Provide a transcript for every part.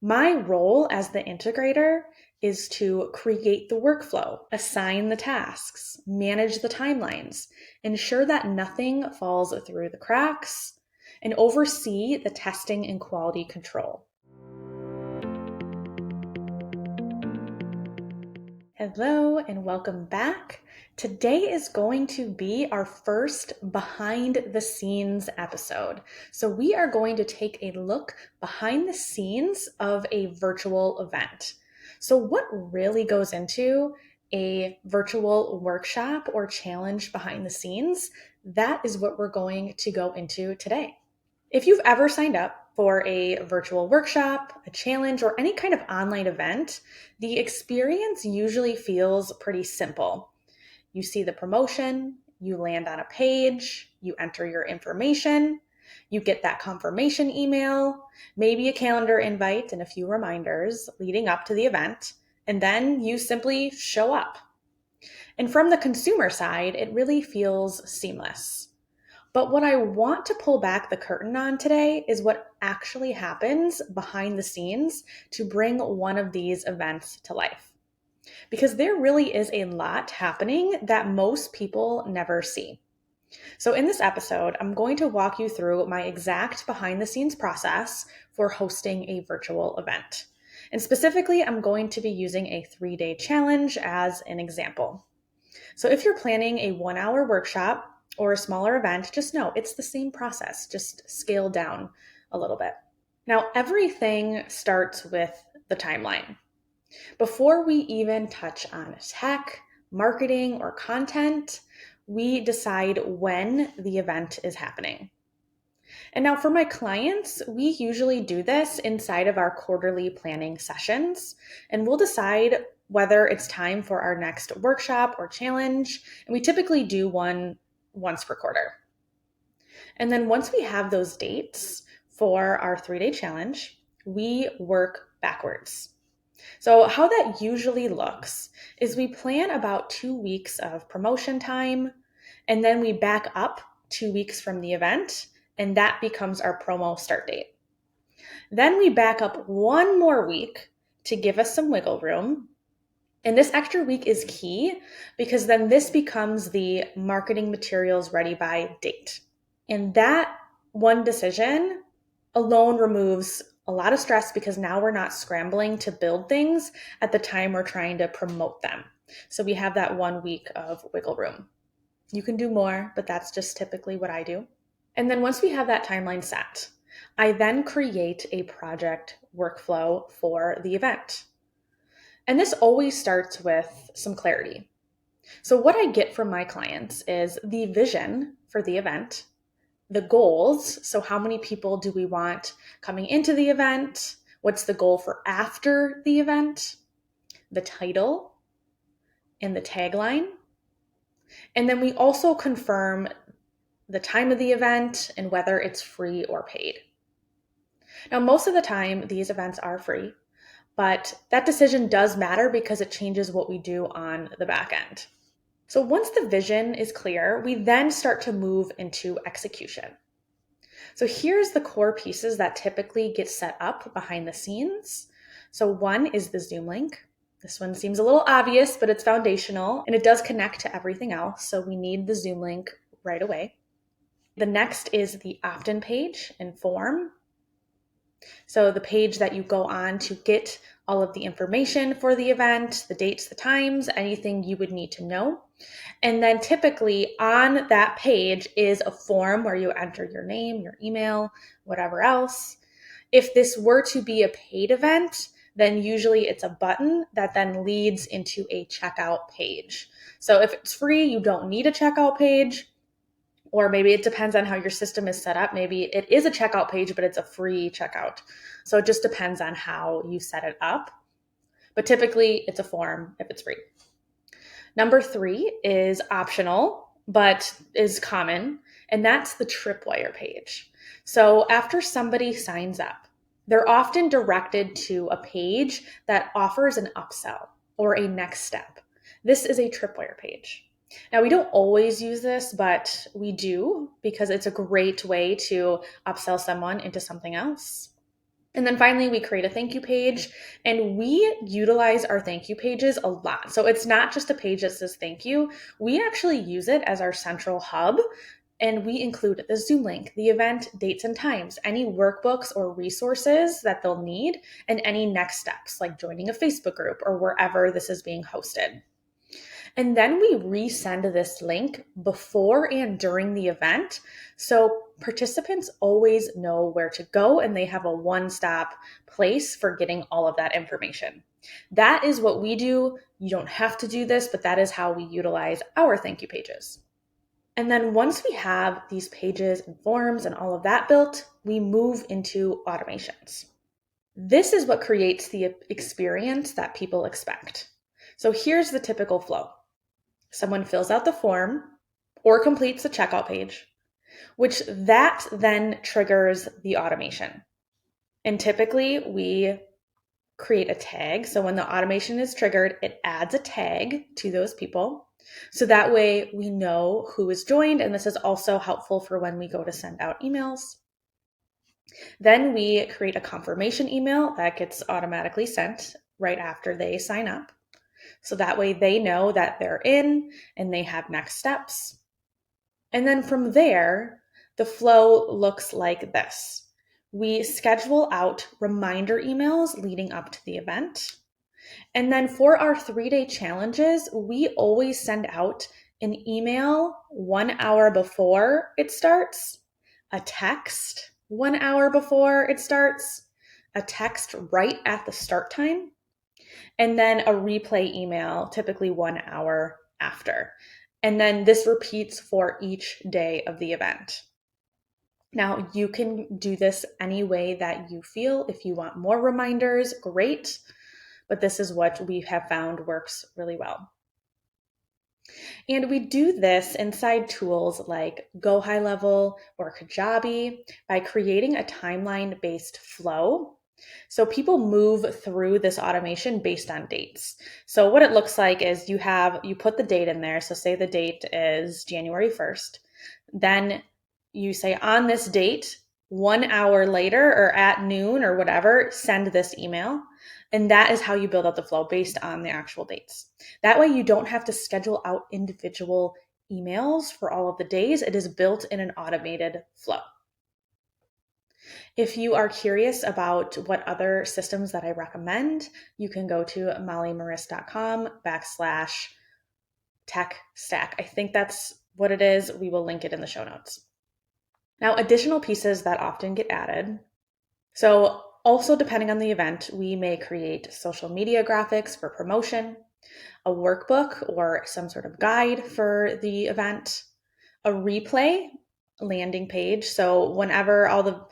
My role as the integrator is to create the workflow, assign the tasks, manage the timelines, ensure that nothing falls through the cracks, and oversee the testing and quality control. Hello and welcome back. Today is going to be our first behind the scenes episode. So we are going to take a look behind the scenes of a virtual event. So what really goes into a virtual workshop or challenge behind the scenes? That is what we're going to go into today. If you've ever signed up for a virtual workshop, a challenge, or any kind of online event, the experience usually feels pretty simple. You see the promotion, you land on a page, you enter your information, you get that confirmation email, maybe a calendar invite and a few reminders leading up to the event, and then you simply show up. And from the consumer side, it really feels seamless. But what I want to pull back the curtain on today is what actually happens behind the scenes to bring one of these events to life. Because there really is a lot happening that most people never see. So, in this episode, I'm going to walk you through my exact behind the scenes process for hosting a virtual event. And specifically, I'm going to be using a 3-day challenge as an example. So if you're planning a 1-hour workshop or a smaller event, just know it's the same process, just scaled down a little bit. Now, everything starts with the timeline. Before we even touch on tech, marketing, or content, we decide when the event is happening. And now for my clients, we usually do this inside of our quarterly planning sessions, and we'll decide whether it's time for our next workshop or challenge. And we typically do one once per quarter. And then once we have those dates for our 3-day challenge, we work backwards. So how that usually looks is we plan about 2 weeks of promotion time, and then we back up 2 weeks from the event, and that becomes our promo start date. Then we back up one more week to give us some wiggle room. And this extra week is key because then this becomes the marketing materials ready by date. And that one decision alone removes a lot of stress because now we're not scrambling to build things at the time we're trying to promote them. So we have that 1 week of wiggle room. You can do more, but that's just typically what I do. And then once we have that timeline set, I then create a project workflow for the event. And this always starts with some clarity. So what I get from my clients is the vision for the event, the goals. So how many people do we want coming into the event? What's the goal for after the event? The title and the tagline. And then we also confirm the time of the event and whether it's free or paid. Now, most of the time, these events are free, but that decision does matter because it changes what we do on the back end. So once the vision is clear, we then start to move into execution. So here's the core pieces that typically get set up behind the scenes. So one is the Zoom link. This one seems a little obvious, but it's foundational and it does connect to everything else. So we need the Zoom link right away. The next is the opt-in page and form. So the page that you go on to get all of the information for the event, the dates, the times, anything you would need to know. And then typically on that page is a form where you enter your name, your email, whatever else. If this were to be a paid event, then usually it's a button that then leads into a checkout page. So if it's free, you don't need a checkout page. Or maybe it depends on how your system is set up. Maybe it is a checkout page, but it's a free checkout. So it just depends on how you set it up. But typically it's a form if it's free. Number 3 is optional, but is common, and that's the tripwire page. So after somebody signs up, they're often directed to a page that offers an upsell or a next step. This is a tripwire page. Now, we don't always use this, but we do because it's a great way to upsell someone into something else. And then finally, we create a thank you page, and we utilize our thank you pages a lot. So it's not just a page that says thank you. We actually use it as our central hub, and we include the Zoom link, the event dates and times, any workbooks or resources that they'll need, and any next steps like joining a Facebook group or wherever this is being hosted. And then we resend this link before and during the event. So participants always know where to go and they have a one-stop place for getting all of that information. That is what we do. You don't have to do this, but that is how we utilize our thank you pages. And then once we have these pages and forms and all of that built, we move into automations. This is what creates the experience that people expect. So here's the typical flow. Someone fills out the form or completes the checkout page, which that then triggers the automation. And typically we create a tag. So when the automation is triggered, it adds a tag to those people. So that way we know who is joined. And this is also helpful for when we go to send out emails. Then we create a confirmation email that gets automatically sent right after they sign up. So that way they know that they're in and they have next steps. And then from there, the flow looks like this. We schedule out reminder emails leading up to the event. And then for our 3-day challenges, we always send out an email 1 hour before it starts, a text 1 hour before it starts, a text right at the start time, and then a replay email, typically 1 hour after. And then this repeats for each day of the event. Now, you can do this any way that you feel. If you want more reminders, great. But this is what we have found works really well. And we do this inside tools like Go High Level or Kajabi by creating a timeline-based flow. So people move through this automation based on dates. So what it looks like is you put the date in there. So say the date is January 1st. Then you say on this date, 1 hour later or at noon or whatever, send this email. And that is how you build out the flow based on the actual dates. That way you don't have to schedule out individual emails for all of the days. It is built in an automated flow. If you are curious about what other systems that I recommend, you can go to mollymaris.com/tech stack. I think that's what it is. We will link it in the show notes. Now, additional pieces that often get added. So also depending on the event, we may create social media graphics for promotion, a workbook or some sort of guide for the event, a replay landing page. So whenever all the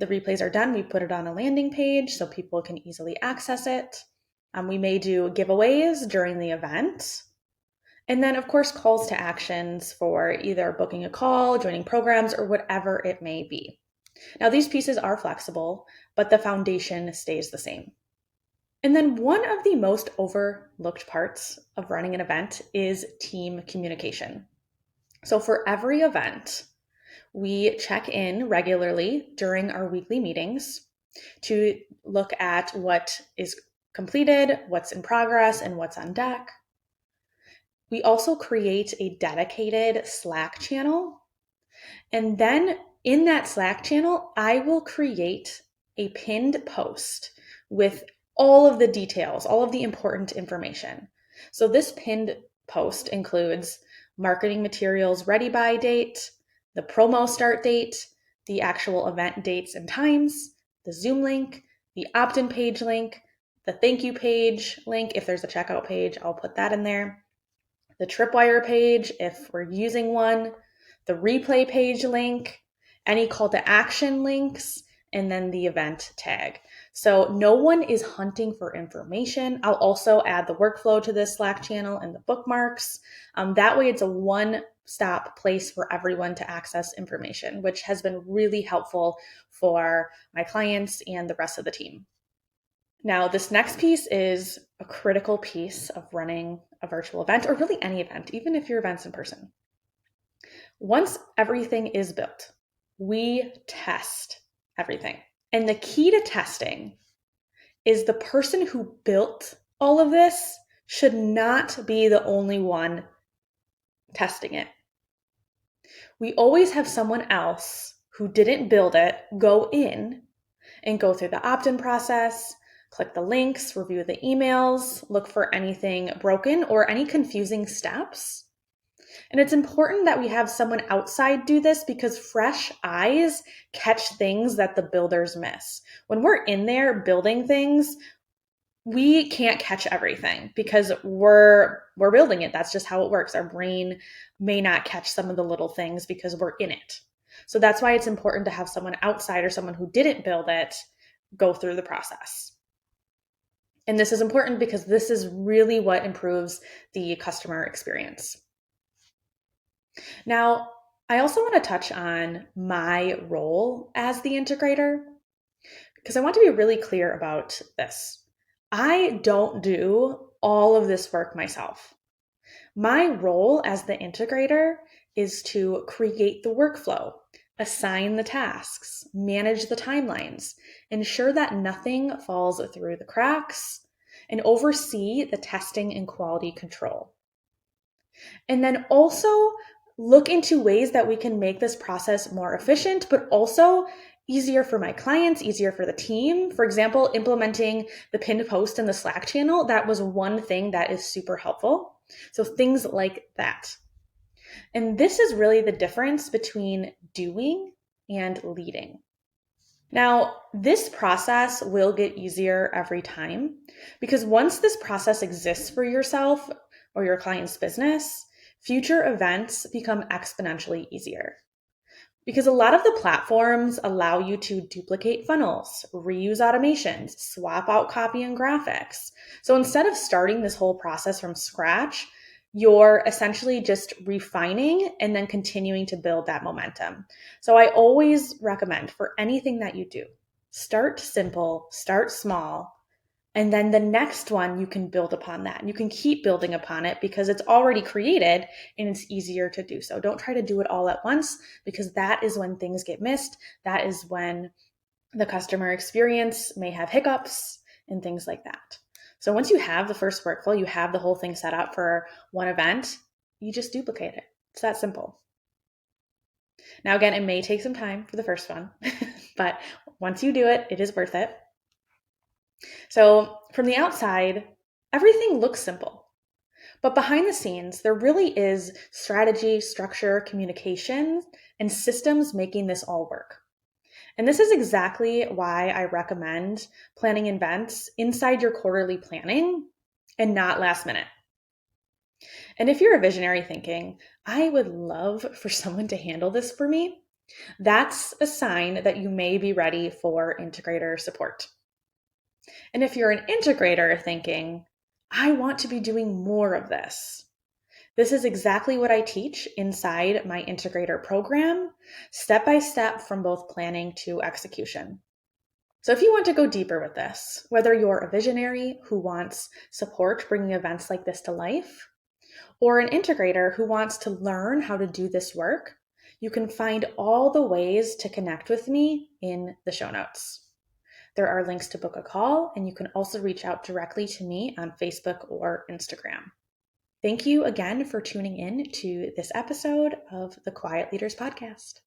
replays are done, we put it on a landing page so people can easily access it. We may do giveaways during the event. And then, of course, calls to actions for either booking a call, joining programs, or whatever it may be. Now, these pieces are flexible, but the foundation stays the same. And then one of the most overlooked parts of running an event is team communication. So for every event, we check in regularly during our weekly meetings to look at what is completed, what's in progress, and what's on deck. We also create a dedicated Slack channel. And then in that Slack channel, I will create a pinned post with all of the details, all of the important information. So this pinned post includes marketing materials ready by date, the promo start date, the actual event dates and times, the Zoom link, the opt-in page link, the thank you page link. If there's a checkout page, I'll put that in there. The tripwire page, if we're using one, the replay page link, any call to action links, and then the event tag. So no one is hunting for information. I'll also add the workflow to this Slack channel and the bookmarks. That way it's a one-stop place for everyone to access information, which has been really helpful for my clients and the rest of the team. Now, this next piece is a critical piece of running a virtual event, or really any event, even if your event's in person. Once everything is built, we test everything. And the key to testing is the person who built all of this should not be the only one testing it. We always have someone else who didn't build it go in and go through the opt-in process, click the links, review the emails, look for anything broken or any confusing steps. And it's important that we have someone outside do this because fresh eyes catch things that the builders miss. When we're in there building things, we can't catch everything because we're building it. That's just how it works. Our brain may not catch some of the little things because we're in it. So that's why it's important to have someone outside or someone who didn't build it go through the process. And this is important because this is really what improves the customer experience. Now, I also want to touch on my role as the integrator because I want to be really clear about this. I don't do all of this work myself. My role as the integrator is to create the workflow, assign the tasks, manage the timelines, ensure that nothing falls through the cracks, and oversee the testing and quality control. And then also look into ways that we can make this process more efficient, but also easier for my clients, easier for the team. For example, implementing the pinned post in the Slack channel, that was one thing that is super helpful. So things like that. And this is really the difference between doing and leading. Now, this process will get easier every time because once this process exists for yourself or your client's business, future events become exponentially easier. Because a lot of the platforms allow you to duplicate funnels, reuse automations, swap out copy and graphics. So instead of starting this whole process from scratch, you're essentially just refining and then continuing to build that momentum. So I always recommend for anything that you do, start simple, start small, and then the next one, you can build upon that. And you can keep building upon it because it's already created and it's easier to do so. Don't try to do it all at once because that is when things get missed. That is when the customer experience may have hiccups and things like that. So once you have the first workflow, you have the whole thing set up for one event, you just duplicate it. It's that simple. Now, again, it may take some time for the first one, but once you do it, it is worth it. So from the outside, everything looks simple. But behind the scenes, there really is strategy, structure, communication, and systems making this all work. And this is exactly why I recommend planning events inside your quarterly planning and not last minute. And if you're a visionary thinking, I would love for someone to handle this for me, that's a sign that you may be ready for integrator support. And if you're an integrator thinking, I want to be doing more of this, this is exactly what I teach inside my integrator program, step by step from both planning to execution. So if you want to go deeper with this, whether you're a visionary who wants support bringing events like this to life, or an integrator who wants to learn how to do this work, you can find all the ways to connect with me in the show notes. There are links to book a call, and you can also reach out directly to me on Facebook or Instagram. Thank you again for tuning in to this episode of the Quiet Leaders Podcast.